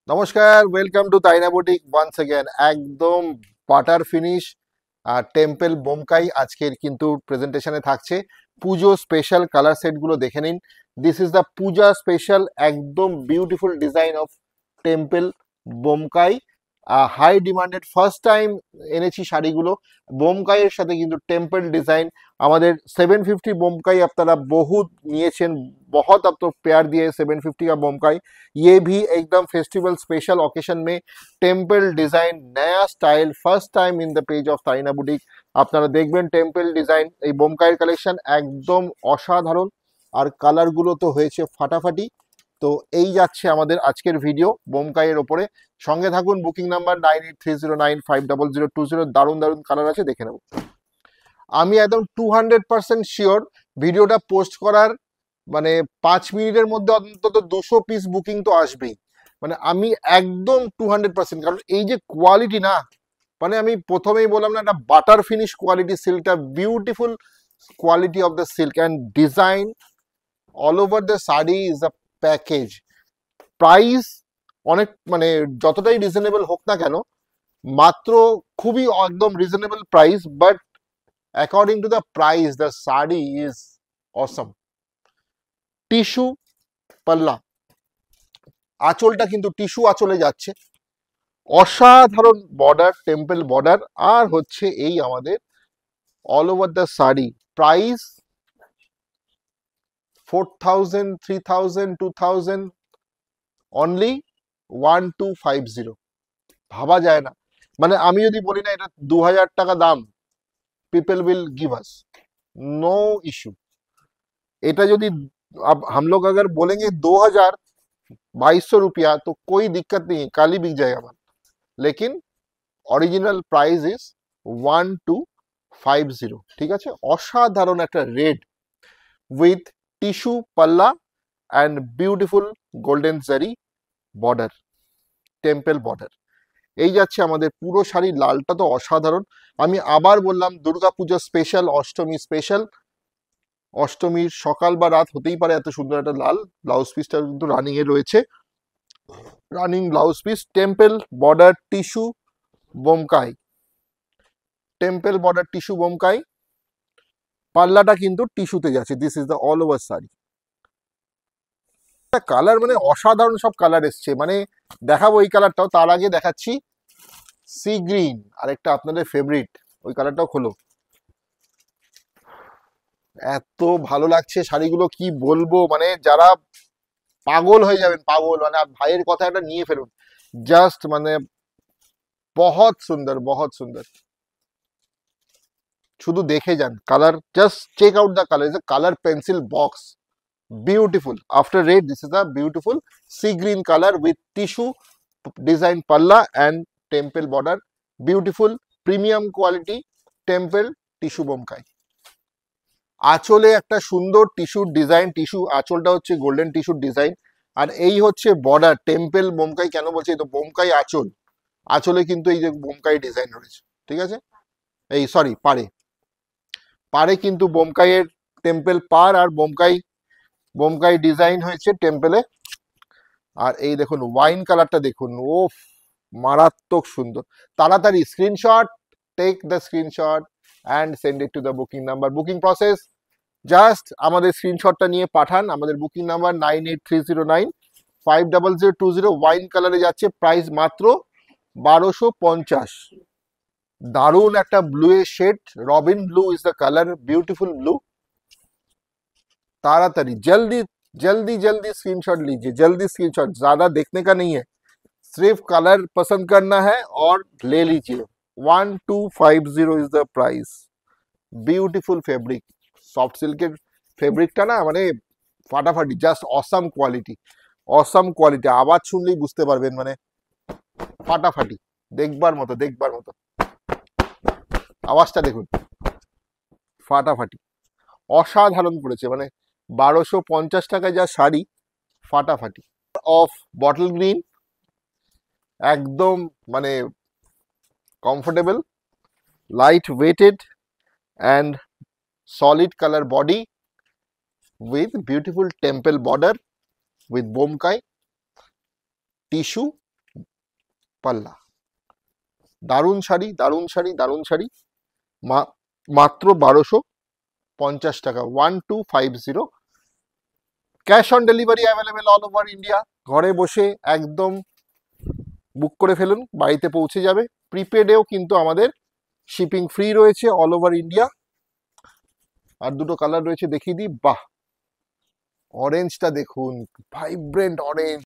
নমস্কার, welcome to তাইনা boutique once again. একদম বাটার ফিনিশ আর টেম্পল বোমকাই আজকের কিন্তু প্রেজেন্টেশনে থাকছে। পুজো স্পেশাল কালার সেটগুলো দেখে নিন। This is the Puja special, একদম beautiful design of temple Bomkai. High demanded, first time এনেছি শাড়িগুলো বোমকাইয়ের সাথে কিন্তু টেম্পল ডিজাইন। আমাদের 750 बोमकाई আপনারা बहुत নিয়েছেন, बहुत अब तो प्यार दिए 750 का बोमकाई। ये भी एकदम फेस्टिवल स्पेशल ओकेशन में टेम्पल डिजाइन नया style first time in the page of তাইনা বুটিক। আপনারা দেখবেন টেম্পল ডিজাইন এই বোমকাইয়ের কালেকশন একদম অসাধারণ, আর কালারগুলো তো হয়েছে ফাটাফাটি। তো এই যাচ্ছে আমাদের আজকের ভিডিও বোমকাইয়ের ওপরে। সঙ্গে থাকুন, বুকিং নাম্বার 9830950020। দারুণ দারুণ কালার আছে, দেখে নেব। আমি একদম 200% শিওর ভিডিওটা পোস্ট করার মানে 5 মিনিটের মধ্যে অন্তত 200 পিস বুকিং তো আসবেই। মানে আমি একদম 200%, কারণ এই যে কোয়ালিটি না, মানে আমি প্রথমেই বললাম না, একটা বাটার ফিনিশ কোয়ালিটি সিল্কটা, beautiful quality of the silk and design all over the sari is a package. Price অনেক মানে যতটাই রিজনেবল হোক না কেন, মাত্র খুবই একদম reasonable price, but according to the price the sari is Assam. Tissue পাল্লা, আঁচলটা কিন্তু টিস্যু আঁচলে যাচ্ছে, অসাধারণ বর্ডার, টেম্পল বর্ডার, আর হচ্ছে এই আমাদের all over the sari. Price 4000, 3000, 2000, only 1250। ভাবা যায় না, মানে আমি যদি বলি না এটা 2000 টাকা দাম, people will give us, no issue. এটা যদি हम लोग अगर बोलेंगे 2000 2200 रुपया तो कोई दिक्कत नहीं है, काली बिक जाएगा माल। लेकिन অরিজিনাল প্রাইস ইজ 1250। ঠিক আছে, অসাধারণ একটা রেড উইথ টিস্যু পাল্লা অ্যান্ড বিউটিফুল গোল্ডেন জারি বর্ডার, টেম্পল বর্ডার। এই যাচ্ছে আমাদের পুরো শাড়ি। লালটা তো অসাধারণ। আমি আবার বললাম, দুর্গাপূজা স্পেশাল, অষ্টমী স্পেশাল। অষ্টমীর সকাল বা রাত হতেই পারে এত সুন্দর একটা লাল। ব্লাউজ পিসটা কিন্তু রানিং এ রয়েছে, running blouse piece, temple border tissue Bomkai, temple border tissue Bomkai. পাল্লাটা কিন্তু টিস্যুতে যাচ্ছে। This is the all over sari. Colour মানে অসাধারণ সব কালার এসছে, মানে দেখাবো এই কালারটাও, তার আগে দেখাচ্ছি সি গ্রিন, আরেকটা আপনাদের ফেভারিট। ওই কালারটাও খোলো, এত ভালো লাগছে শাড়িগুলো কি বলবো, মানে যারা পাগল হয়ে যাবেন, পাগল মানে ভাইয়ের কথা একটা নিয়ে ফেলুন। জাস্ট মানে বহুত সুন্দর, বহুত সুন্দর। শুধু দেখে যান colour, just check out the colour, is a colour pencil box, beautiful. After red, this is a beautiful sea green color with tissue design palla and temple border, beautiful premium quality temple tissue Bomkai. আঁচলে একটা সুন্দর টিস্যুর design, tissue আঁচলটা হচ্ছে golden টিস্যুর design, আর এই হচ্ছে border. Temple Bomkai কেন বলছি, তো বোমকাই আঁচল, আঁচলে কিন্তু এই যে বোমকাই ডিজাইন রয়েছে। ঠিক আছে, এই সরি পাড়ে, পাড়ে কিন্তু বোমকাইয়ের টেম্পল পার আর বোমকাই, বোমকাই ডিজাইন হয়েছে টেম্পলে। আর এই দেখুন ওয়াইন কালারটা দেখুন, ও মারাত্মক সুন্দর। তাড়াতাড়ি screenshot, take the screenshot and send it to the booking number. Booking process, just আমাদের স্ক্রিনশটটা নিয়ে পাঠান। আমাদের বুকিং নাম্বার 9830950020। ওয়াইন কালারে যাচ্ছে, প্রাইস মাত্র 1250। দারুণ একটা ব্লু এর শেড, robin blue is the colour, beautiful blue. ताड़ाताड़ी जल्दी जल्दी जल्दी स्क्रीनशॉट लीजिए, जल्दी स्क्रीनशॉट, ज्यादा देखने का नहीं है, सिर्फ कलर पसंद करना है और ले लीजिए। 1250 is the price. Beautiful fabric, soft সিল্কের ফেব্রিকটা না, মানে ফাটাফাটি, just awesome quality, awesome quality. আওয়াজ শুনলেই বুঝতে পারবেন, মানে ফাটাফাটি, দেখবার মতো, দেখবার মতো। আওয়াজটা দেখুন, ফাটাফাটি, অসাধারণ করেছে, মানে 1250 টাকায় যা শাড়ি, ফাটাফাটি। অফ বটল গ্রিন, একদম মানে comfortable, light weighted and solid colour body with beautiful temple border with Bomkai tissue পাল্লা। দারুণ শাড়ি, দারুণ শাড়ি, দারুণ শাড়ি। মাত্র 1250 টাকা, 1250। Cash on delivery available all over India. ঘরে বসে একদম বুক করে ফেলুন, বাড়িতে পৌঁছে যাবে। প্রিপেডেও কিন্তু আমাদের শিপিং ফ্রি রয়েছে অল ওভার ইন্ডিয়া। আর দুটো কালার রয়েছে দেখিয়ে দিই। বাহ, অরেঞ্জটা দেখুন, ভাইব্রেন্ট অরেঞ্জ।